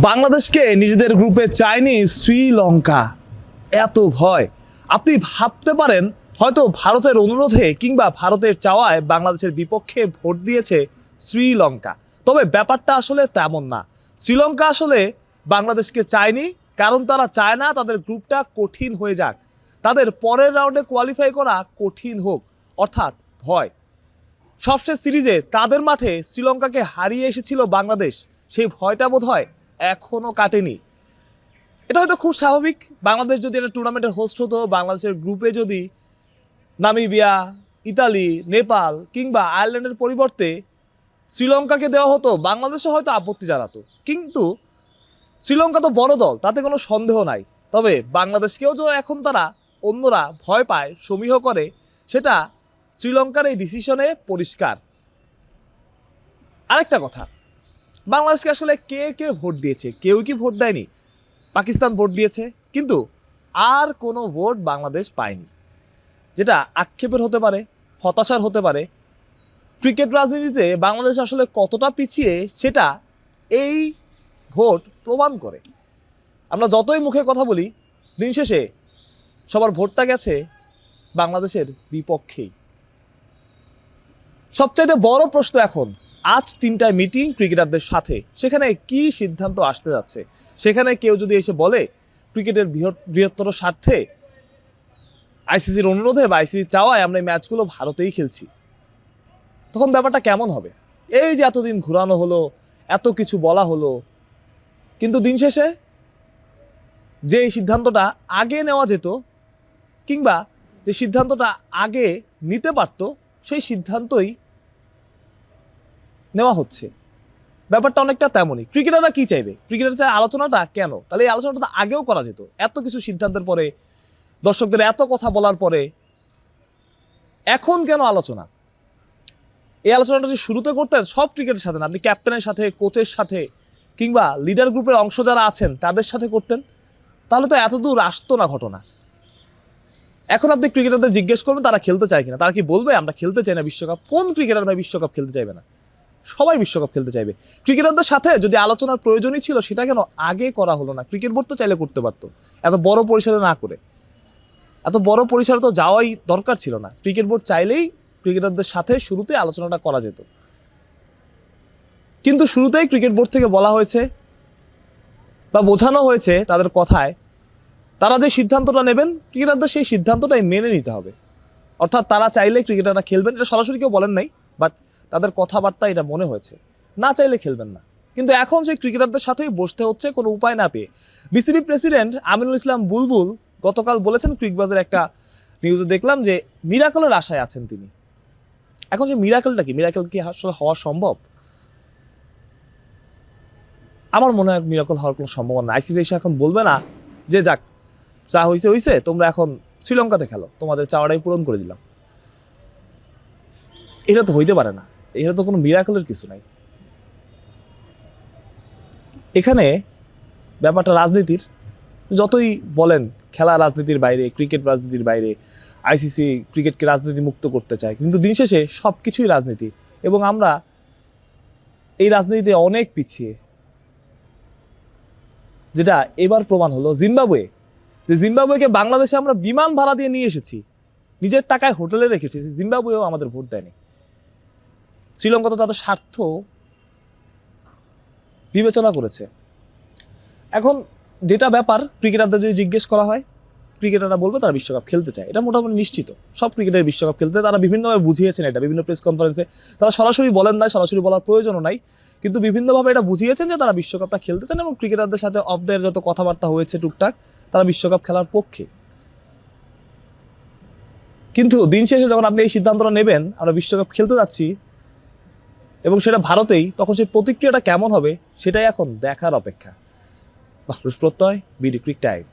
বাংলাদেশকে নিজেদের গ্রুপে চায়নি শ্রীলঙ্কা। এত ভয়! আপনি ভাবতে পারেন হয়তো ভারতের অনুরোধে কিংবা ভারতের চাওয়ায় বাংলাদেশের বিপক্ষে ভোট দিয়েছে শ্রীলঙ্কা। তবে ব্যাপারটা আসলে তেমন না। শ্রীলঙ্কা আসলে বাংলাদেশকে চায়নি, কারণ তারা চায় না তাদের গ্রুপটা কঠিন হয়ে যাক, তাদের পরের রাউন্ডে কোয়ালিফাই করা কঠিন হোক, অর্থাৎ ভয়। সবশেষ সিরিজে তাদের মাঠে শ্রীলঙ্কাকে হারিয়ে এসেছিল বাংলাদেশ, সেই ভয়টা বোধহয় এখনও কাটেনি। এটা হয়তো খুব স্বাভাবিক। বাংলাদেশ যদি একটা টুর্নামেন্টের হোস্ট হতো, বাংলাদেশের গ্রুপে যদি নামিবিয়া, ইতালি, নেপাল কিংবা আয়ারল্যান্ডের পরিবর্তে শ্রীলঙ্কাকে দেওয়া হতো, বাংলাদেশও হয়তো আপত্তি জানাতো। কিন্তু শ্রীলঙ্কা তো বড় দল, তাতে কোনো সন্দেহ নাই। তবে বাংলাদেশকেও যে এখন তারা অন্যরা ভয় পায়, সমীহ করে, সেটা শ্রীলঙ্কার এই ডিসিশনে পরিষ্কার। আরেকটা কথা, বাংলাদেশকে আসলে কে কে ভোট দিয়েছে? কেউ কি ভোট দেয়নি? পাকিস্তান ভোট দিয়েছে, কিন্তু আর কোনো ভোট বাংলাদেশ পায়নি, যেটা আক্ষেপের হতে পারে, হতাশার হতে পারে। ক্রিকেট রাজনীতিতে বাংলাদেশ আসলে কতটা পিছিয়ে সেটা এই ভোট প্রমাণ করে। আমরা যতই মুখে কথা বলি, দিন শেষে সবার ভোটটা গেছে বাংলাদেশের বিপক্ষেই। সবচাইতে বড় প্রশ্ন এখন, আজ 3টায় মিটিং ক্রিকেটারদের সাথে, সেখানে কি সিদ্ধান্ত আসতে যাচ্ছে? সেখানে কেউ যদি এসে বলে ক্রিকেটের বৃহত্তর স্বার্থে আইসিসির অনুরোধে বা আইসিসির চাওয়ায় আমরা এই ম্যাচগুলো ভারতেই খেলছি, তখন ব্যাপারটা কেমন হবে? এই যে এতদিন ঘুরানো হলো, এত কিছু বলা হলো, কিন্তু দিন শেষে যে সিদ্ধান্তটা আগে নেওয়া যেত কিংবা যে সিদ্ধান্তটা আগে নিতে পারত, সেই সিদ্ধান্তই নেওয়া হচ্ছে। ব্যাপারটা অনেকটা তেমনই। ক্রিকেটাররা কি চাইবে? ক্রিকেটার চায় আলোচনাটা কেন? তাহলে এই আলোচনাটা তো আগেও করা যেত। এত কিছু সিদ্ধান্তের পরে, দর্শকদের এত কথা বলার পরে এখন কেন আলোচনা? এই আলোচনাটা যদি শুরুতে করতেন সব ক্রিকেটের সাথে না, আপনি ক্যাপ্টেনের সাথে, কোচের সাথে কিংবা লিডার গ্রুপের অংশ যারা আছেন তাদের সাথে করতেন, তাহলে তো এত দূর আসতো না ঘটনা। এখন আপনি ক্রিকেটারদের জিজ্ঞেস করবেন তারা খেলতে চায় কিনা, তারা কি বলবে আমরা খেলতে চাই না বিশ্বকাপ? কোন ক্রিকেটার ভাই বিশ্বকাপ খেলতে চাইবে না? সবাই বিশ্বকাপ খেলতে চাইবে। ক্রিকেটারদের সাথে যদি আলোচনার প্রয়োজনই ছিল, সেটা কেন আগে করা হলো না? ক্রিকেট বোর্ড তো চাইলে করতে পারতো, এত বড় পরিসরে না করে। এত বড় পরিসরে তো যাওয়াই দরকার ছিল না। ক্রিকেট বোর্ড চাইলেই ক্রিকেটারদের সাথে শুরুতে আলোচনাটা করা যেত, কিন্তু শুরুতেই ক্রিকেট বোর্ড থেকে বলা হয়েছে বা বোঝানো হয়েছে তাদের কথায়, তারা যে সিদ্ধান্তটা নেবেন ক্রিকেটারদের সেই সিদ্ধান্তটাই মেনে নিতে হবে। অর্থাৎ তারা চাইলে ক্রিকেটাররা খেলবেন, এটা সরাসরি কেউ বলেন নাই, বাট তাদের কথাবার্তা এটা মনে হয়েছে, না চাইলে খেলবেন না। কিন্তু এখন সেই ক্রিকেটারদের সাথেই বসতে হচ্ছে কোনো উপায় না পেয়ে। বিসিবি প্রেসিডেন্ট আমিনুল ইসলাম বুলবুল গতকাল বলেছেন, ক্রিকবাজের একটা নিউজে দেখলাম যে মিরাকলের আশায় আছেন তিনি। এখন যে মিরাকলটা কি? মিরাকল কি আসলে হওয়া সম্ভব? আমার মনে হয় মিরাকল হওয়ার কোনো সম্ভাবনা। আইসিসি এসে এখন বলবে না যে যাক, যা হয়েছে হয়েছে, তোমরা এখন শ্রীলঙ্কাতে খেলো, তোমাদের চাওয়াটাই পূরণ করে দিলাম। এটা তো হইতে পারে না। এটা তো কোনো মিরাকলের কিছু নাই। এখানে ব্যাপারটা রাজনীতির। যতই বলেন খেলা রাজনীতির বাইরে, ক্রিকেট রাজনীতির বাইরে, আইসিসি ক্রিকেটকে রাজনীতি মুক্ত করতে চায়, কিন্তু দিন শেষে সব কিছুই রাজনীতি, এবং আমরা এই রাজনীতিতে অনেক পিছিয়ে। যেটা এবার প্রমাণ হলো জিম্বাবুয়ে, যে জিম্বাবুয়েকে বাংলাদেশে আমরা বিমান ভাড়া দিয়ে নিয়ে এসেছি, নিজের টাকায় হোটেলে রেখেছি, জিম্বাবুয়েও আমাদের ভোট দেয়নি। শ্রীলঙ্কা তো তাদের স্বার্থ বিবেচনা করেছে। এখন যেটা ব্যাপার, ক্রিকেটারদের যদি জিজ্ঞেস করা হয়, ক্রিকেটাররা বলবে তারা বিশ্বকাপ খেলতে চায়, এটা মোটামুটি নিশ্চিত। সব ক্রিকেটার বিশ্বকাপ খেলতে, তারা বিভিন্নভাবে বুঝিয়েছেন এটা, বিভিন্ন প্রেস কনফারেন্সে তারা সরাসরি বলেন নাই, সরাসরি বলার প্রয়োজনও নাই, কিন্তু বিভিন্নভাবে এটা বুঝিয়েছেন যে তারা বিশ্বকাপটা খেলতে চান, এবং ক্রিকেটারদের সাথে অফ দ্য এয়ার যত কথাবার্তা হয়েছে টুকটাক, তারা বিশ্বকাপ খেলার পক্ষে। কিন্তু দিন শেষে যখন আপনি এই সিদ্ধান্তটা নেবেন আমরা বিশ্বকাপ খেলতে যাচ্ছি এবং সেটা ভারতেই, তখন সেই প্রতিক্রিয়াটা কেমন হবে সেটাই এখন দেখার অপেক্ষা। রুশ প্রত্যয়, বিডি ক্রিক টাইম।